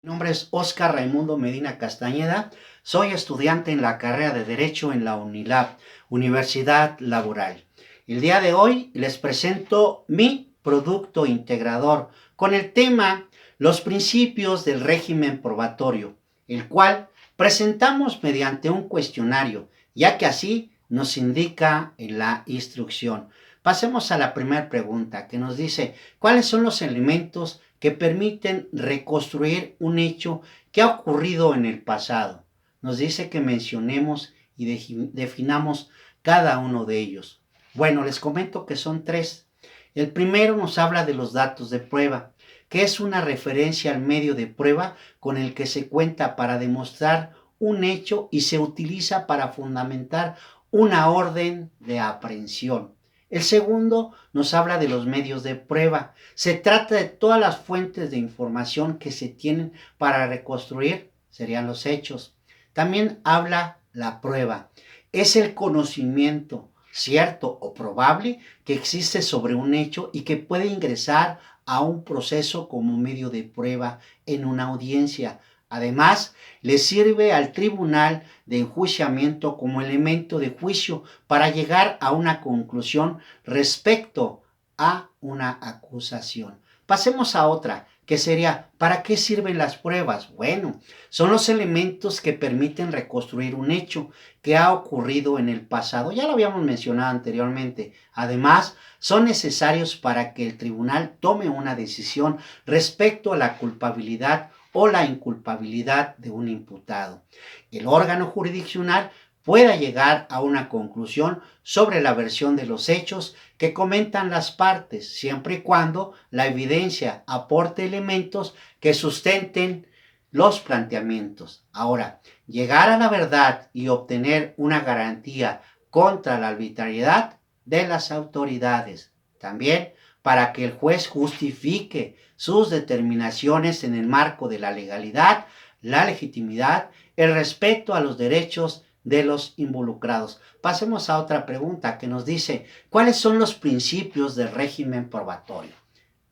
Mi nombre es Óscar Raimundo Medina Castañeda, soy estudiante en la carrera de Derecho en la UNILAB, Universidad Laboral. El día de hoy les presento mi producto integrador con el tema Los principios del régimen probatorio, el cual presentamos mediante un cuestionario, ya que así nos indica en la instrucción. Pasemos a la primera pregunta que nos dice, ¿cuáles son los elementos que permiten reconstruir un hecho que ha ocurrido en el pasado? Nos dice que mencionemos y definamos cada uno de ellos. Bueno, les comento que son tres. El primero nos habla de los datos de prueba, que es una referencia al medio de prueba con el que se cuenta para demostrar un hecho y se utiliza para fundamentar una orden de aprehensión. El segundo nos habla de los medios de prueba. Se trata de todas las fuentes de información que se tienen para reconstruir, serían los hechos. También habla la prueba. Es el conocimiento cierto o probable que existe sobre un hecho y que puede ingresar a un proceso como medio de prueba en una audiencia. Además, le sirve al tribunal de enjuiciamiento como elemento de juicio para llegar a una conclusión respecto a una acusación. Pasemos a otra, que sería, ¿para qué sirven las pruebas? Bueno, son los elementos que permiten reconstruir un hecho que ha ocurrido en el pasado. Ya lo habíamos mencionado anteriormente. Además, son necesarios para que el tribunal tome una decisión respecto a la culpabilidad o la inculpabilidad de un imputado. El órgano jurisdiccional pueda llegar a una conclusión sobre la versión de los hechos que comentan las partes, siempre y cuando la evidencia aporte elementos que sustenten los planteamientos. Ahora, llegar a la verdad y obtener una garantía contra la arbitrariedad de las autoridades. También para que el juez justifique sus determinaciones en el marco de la legalidad, la legitimidad, el respeto a los derechos de los involucrados. Pasemos a otra pregunta que nos dice, ¿cuáles son los principios del régimen probatorio?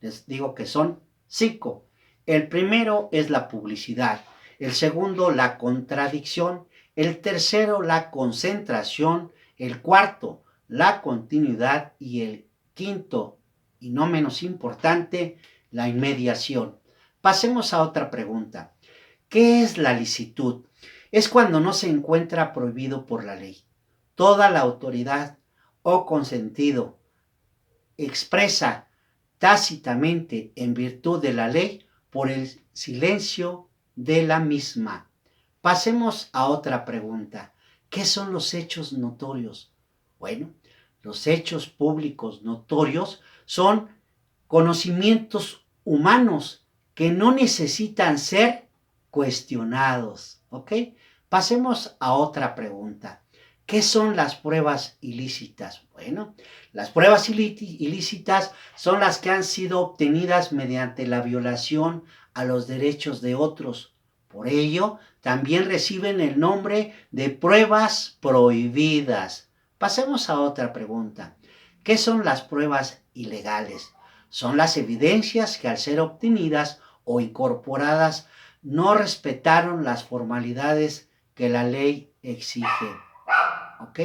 Les digo que son 5. El primero es la publicidad, el segundo la contradicción, el tercero la concentración, el cuarto la continuidad y el quinto, y no menos importante, la inmediación. Pasemos a otra pregunta. ¿Qué es la licitud? Es cuando no se encuentra prohibido por la ley. Toda la autoridad o consentido expresa tácitamente en virtud de la ley por el silencio de la misma. Pasemos a otra pregunta. ¿Qué son los hechos notorios? Bueno, los hechos públicos notorios son conocimientos humanos que no necesitan ser cuestionados. ¿Ok? Pasemos a otra pregunta. ¿Qué son las pruebas ilícitas? Bueno, las pruebas ilícitas son las que han sido obtenidas mediante la violación a los derechos de otros. Por ello, también reciben el nombre de pruebas prohibidas. Pasemos a otra pregunta. ¿Qué son las pruebas ilegales? Son las evidencias que al ser obtenidas o incorporadas no respetaron las formalidades que la ley exige. ¿Ok?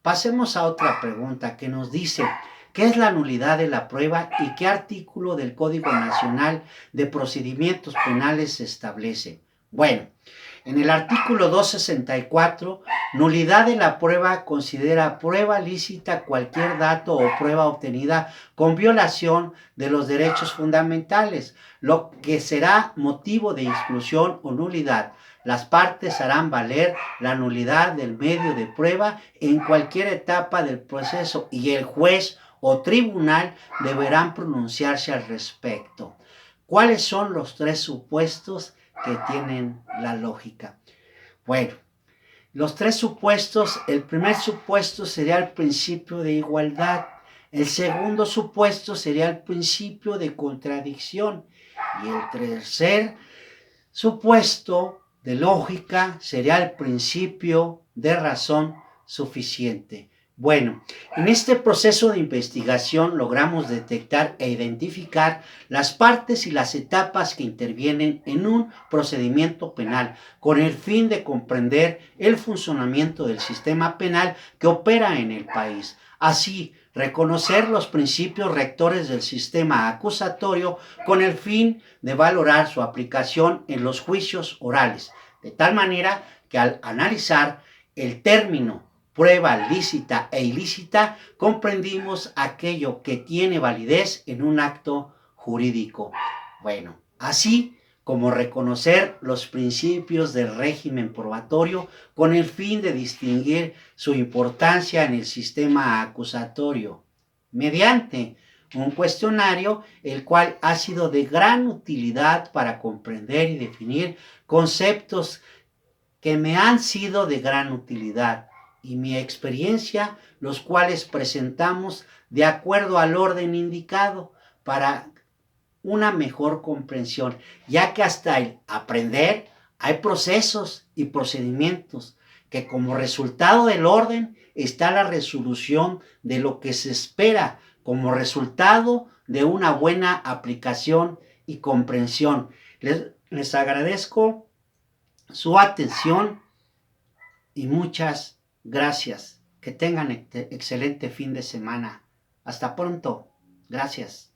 Pasemos a otra pregunta que nos dice, ¿qué es la nulidad de la prueba y qué artículo del Código Nacional de Procedimientos Penales se establece? Bueno, en el artículo 264, nulidad de la prueba considera prueba lícita cualquier dato o prueba obtenida con violación de los derechos fundamentales, lo que será motivo de exclusión o nulidad. Las partes harán valer la nulidad del medio de prueba en cualquier etapa del proceso y el juez o tribunal deberán pronunciarse al respecto. ¿Cuáles son los tres supuestos que tienen la lógica? Bueno, los tres supuestos, el primer supuesto sería el principio de igualdad, el segundo supuesto sería el principio de contradicción y el tercer supuesto de lógica sería el principio de razón suficiente. Bueno, en este proceso de investigación logramos detectar e identificar las partes y las etapas que intervienen en un procedimiento penal con el fin de comprender el funcionamiento del sistema penal que opera en el país. Así, reconocer los principios rectores del sistema acusatorio con el fin de valorar su aplicación en los juicios orales, de tal manera que al analizar el término prueba lícita e ilícita, comprendimos aquello que tiene validez en un acto jurídico. Bueno, así como reconocer los principios del régimen probatorio con el fin de distinguir su importancia en el sistema acusatorio, mediante un cuestionario el cual ha sido de gran utilidad para comprender y definir conceptos que me han sido de gran utilidad y mi experiencia, los cuales presentamos de acuerdo al orden indicado para una mejor comprensión, ya que hasta el aprender hay procesos y procedimientos que como resultado del orden está la resolución de lo que se espera como resultado de una buena aplicación y comprensión. Les agradezco su atención y muchas gracias. Que tengan excelente fin de semana. Hasta pronto. Gracias.